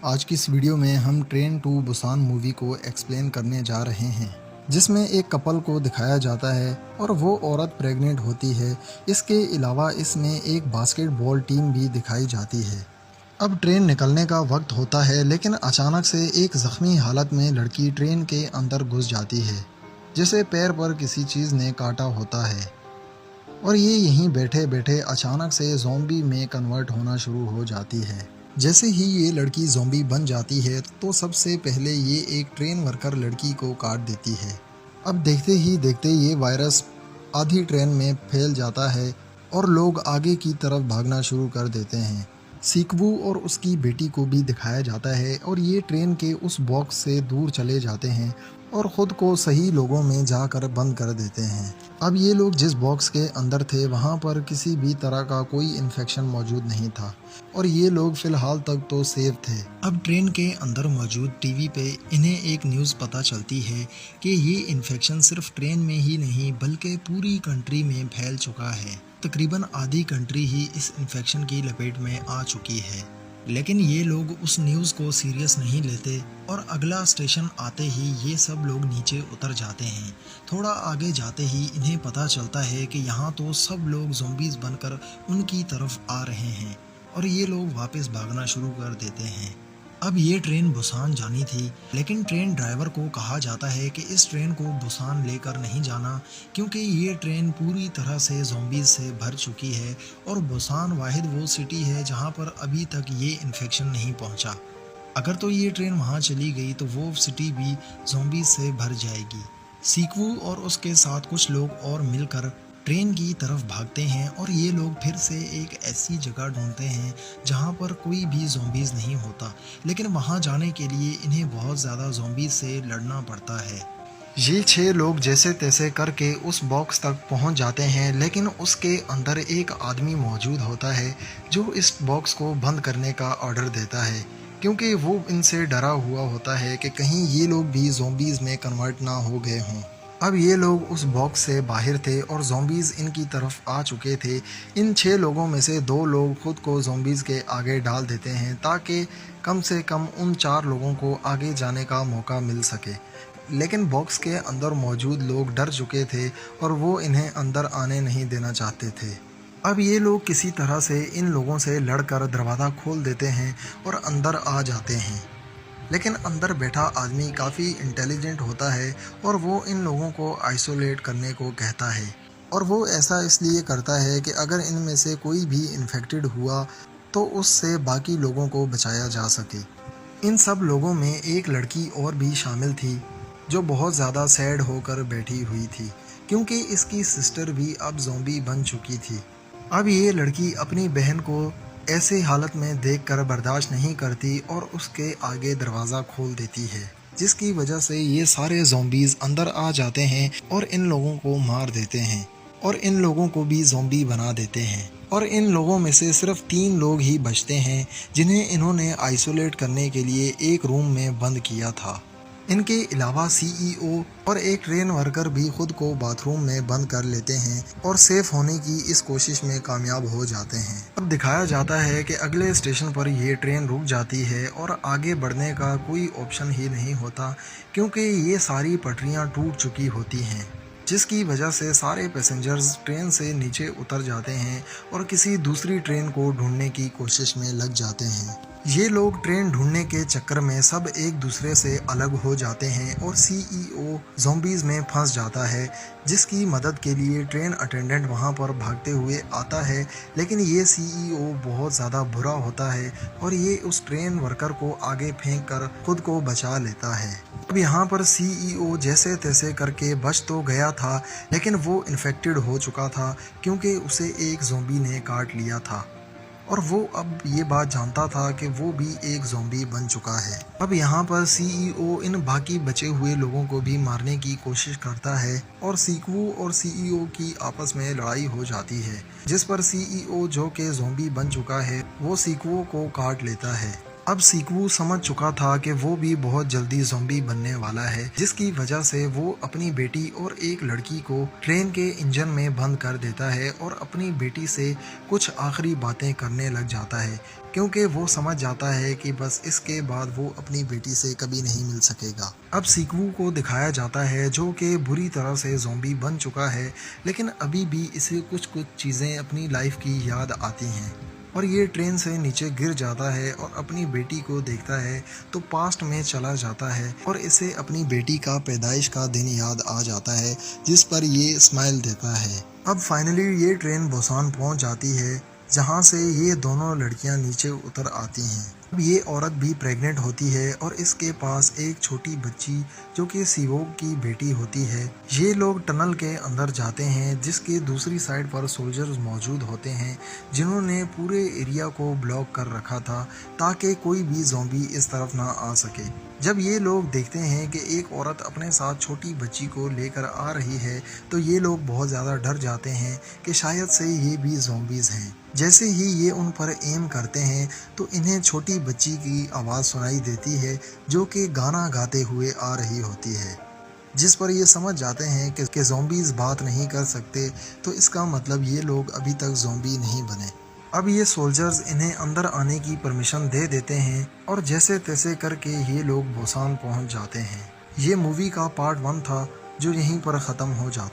आज की इस वीडियो में हम ट्रेन टू बुसान मूवी को एक्सप्लेन करने जा रहे हैं, जिसमें एक कपल को दिखाया जाता है और वो औरत प्रेग्नेंट होती है। इसके अलावा इसमें एक बास्केटबॉल टीम भी दिखाई जाती है। अब ट्रेन निकलने का वक्त होता है, लेकिन अचानक से एक जख्मी हालत में लड़की ट्रेन के अंदर घुस जाती है, जिसे पैर पर किसी चीज़ ने काटा होता है और ये यहीं बैठे बैठे अचानक से ज़ॉम्बी में कन्वर्ट होना शुरू हो जाती है। जैसे ही ये लड़की ज़ॉम्बी बन जाती है तो सबसे पहले ये एक ट्रेन वर्कर लड़की को काट देती है। अब देखते ही देखते ये वायरस आधी ट्रेन में फैल जाता है और लोग आगे की तरफ भागना शुरू कर देते हैं। सीकवू और उसकी बेटी को भी दिखाया जाता है और ये ट्रेन के उस बॉक्स से दूर चले जाते हैं और ख़ुद को सही लोगों में जाकर बंद कर देते हैं। अब ये लोग जिस बॉक्स के अंदर थे वहाँ पर किसी भी तरह का कोई इन्फेक्शन मौजूद नहीं था और ये लोग फ़िलहाल तक तो सेफ थे। अब ट्रेन के अंदर मौजूद टीवी पे इन्हें एक न्यूज़ पता चलती है कि ये इन्फेक्शन सिर्फ ट्रेन में ही नहीं बल्कि पूरी कंट्री में फैल चुका है। तकरीबन आधी कंट्री ही इस इन्फेक्शन की लपेट में आ चुकी है। लेकिन ये लोग उस न्यूज़ को सीरियस नहीं लेते और अगला स्टेशन आते ही ये सब लोग नीचे उतर जाते हैं। थोड़ा आगे जाते ही इन्हें पता चलता है कि यहाँ तो सब लोग ज़ॉम्बीज़ बनकर उनकी तरफ आ रहे हैं और ये लोग वापस भागना शुरू कर देते हैं। अब ये ट्रेन बुसान जानी थी, लेकिन ट्रेन ड्राइवर को कहा जाता है कि इस ट्रेन को बुसान लेकर नहीं जाना, क्योंकि ये ट्रेन पूरी तरह से ज़ॉम्बीज़ से भर चुकी है और बुसान वाहिद वो सिटी है जहाँ पर अभी तक ये इन्फेक्शन नहीं पहुँचा। अगर तो ये ट्रेन वहाँ चली गई तो वो सिटी भी ज़ॉम्बीज़ से भर जाएगी। सीकवू और उसके साथ कुछ लोग और मिलकर ट्रेन की तरफ भागते हैं और ये लोग फिर से एक ऐसी जगह ढूंढते हैं जहाँ पर कोई भी ज़ॉम्बीज़ नहीं होता, लेकिन वहाँ जाने के लिए इन्हें बहुत ज़्यादा ज़ॉम्बीज़ से लड़ना पड़ता है। ये 6 लोग जैसे तैसे करके उस बॉक्स तक पहुँच जाते हैं, लेकिन उसके अंदर एक आदमी मौजूद होता है जो इस बॉक्स को बंद करने का ऑर्डर देता है, क्योंकि वो इनसे डरा हुआ होता है कि कहीं ये लोग भी ज़ॉम्बीज़ में कन्वर्ट ना हो गए हों। अब ये लोग उस बॉक्स से बाहर थे और ज़ॉम्बीज़ इनकी तरफ आ चुके थे। इन 6 लोगों में से 2 लोग खुद को ज़ॉम्बीज़ के आगे डाल देते हैं ताकि कम से कम उन 4 लोगों को आगे जाने का मौका मिल सके। लेकिन बॉक्स के अंदर मौजूद लोग डर चुके थे और वो इन्हें अंदर आने नहीं देना चाहते थे। अब ये लोग किसी तरह से इन लोगों से लड़कर दरवाज़ा खोल देते हैं और अंदर आ जाते हैं। लेकिन अंदर बैठा आदमी काफ़ी इंटेलिजेंट होता है और वो इन लोगों को आइसोलेट करने को कहता है, और वो ऐसा इसलिए करता है कि अगर इनमें से कोई भी इन्फेक्टेड हुआ तो उससे बाकी लोगों को बचाया जा सके। इन सब लोगों में एक लड़की और भी शामिल थी जो बहुत ज़्यादा सैड होकर बैठी हुई थी, क्योंकि इसकी सिस्टर भी अब ज़ॉम्बी बन चुकी थी। अब ये लड़की अपनी बहन को ऐसे हालत में देखकर बर्दाश्त नहीं करती और उसके आगे दरवाज़ा खोल देती है, जिसकी वजह से ये सारे ज़ॉम्बीज़ अंदर आ जाते हैं और इन लोगों को मार देते हैं और इन लोगों को भी ज़ॉम्बी बना देते हैं। और इन लोगों में से सिर्फ 3 लोग ही बचते हैं जिन्हें इन्होंने आइसोलेट करने के लिए एक रूम में बंद किया था। इनके अलावा सीईओ और एक ट्रेन वर्कर भी खुद को बाथरूम में बंद कर लेते हैं और सेफ होने की इस कोशिश में कामयाब हो जाते हैं। अब दिखाया जाता है कि अगले स्टेशन पर ये ट्रेन रुक जाती है और आगे बढ़ने का कोई ऑप्शन ही नहीं होता, क्योंकि ये सारी पटरियां टूट चुकी होती हैं, जिसकी वजह से सारे पैसेंजर्स ट्रेन से नीचे उतर जाते हैं और किसी दूसरी ट्रेन को ढूंढने की कोशिश में लग जाते हैं। ये लोग ट्रेन ढूंढने के चक्कर में सब एक दूसरे से अलग हो जाते हैं और सीईओ ज़ॉम्बीज़ में फंस जाता है, जिसकी मदद के लिए ट्रेन अटेंडेंट वहां पर भागते हुए आता है। लेकिन ये सीईओ बहुत ज़्यादा बुरा होता है और ये उस ट्रेन वर्कर को आगे फेंक कर खुद को बचा लेता है। अब यहाँ पर सीईओ जैसे तैसे करके बच तो गया था, लेकिन वो इन्फेक्टेड हो चुका था क्योंकि उसे एक ज़ॉम्बी ने काट लिया था और वो अब ये बात जानता था कि वो भी एक ज़ॉम्बी बन चुका है। अब यहाँ पर सीईओ इन बाकी बचे हुए लोगों को भी मारने की कोशिश करता है और सीकवू और सीईओ की आपस में लड़ाई हो जाती है, जिस पर सीईओ जो कि ज़ॉम्बी बन चुका है वो सीकवू को काट लेता है। अब सीकवू समझ चुका था कि वो भी बहुत जल्दी ज़ॉम्बी बनने वाला है, जिसकी वजह से वो अपनी बेटी और एक लड़की को ट्रेन के इंजन में बंद कर देता है और अपनी बेटी से कुछ आखिरी बातें करने लग जाता है, क्योंकि वो समझ जाता है कि बस इसके बाद वो अपनी बेटी से कभी नहीं मिल सकेगा। अब सीकवू को दिखाया जाता है जो कि बुरी तरह से ज़ॉम्बी बन चुका है, लेकिन अभी भी इसे कुछ कुछ चीज़ें अपनी लाइफ की याद आती हैं और ये ट्रेन से नीचे गिर जाता है और अपनी बेटी को देखता है तो पास्ट में चला जाता है और इसे अपनी बेटी का पैदाइश का दिन याद आ जाता है जिस पर ये स्माइल देता है। अब फाइनली ये ट्रेन बुसान पहुंच जाती है जहां से ये दोनों लड़कियां नीचे उतर आती हैं। अब ये औरत भी प्रेग्नेंट होती है और इसके पास एक छोटी बच्ची जो कि सीवोग की बेटी होती है। ये लोग टनल के अंदर जाते हैं जिसके दूसरी साइड पर सोल्जर्स मौजूद होते हैं जिन्होंने पूरे एरिया को ब्लॉक कर रखा था ताकि कोई भी ज़ॉम्बी इस तरफ ना आ सके। जब ये लोग देखते हैं कि एक औरत अपने साथ छोटी बच्ची को लेकर आ रही है तो ये लोग बहुत ज़्यादा डर जाते हैं कि शायद से ये भी ज़ॉम्बीज़ हैं। जैसे ही ये उन पर एम करते हैं तो इन्हें छोटी बच्ची की आवाज़ सुनाई देती है जो कि गाना गाते हुए आ रही होती है, जिस पर ये समझ जाते हैं कि ज़ॉम्बीज़ बात नहीं कर सकते, तो इसका मतलब ये लोग अभी तक ज़ॉम्बी नहीं बने। अब ये सोल्जर्स इन्हें अंदर आने की परमिशन दे देते हैं और जैसे तैसे करके ये लोग बुसान पहुंच जाते हैं। ये मूवी का पार्ट 1 था जो यहीं पर ख़त्म हो जाता है।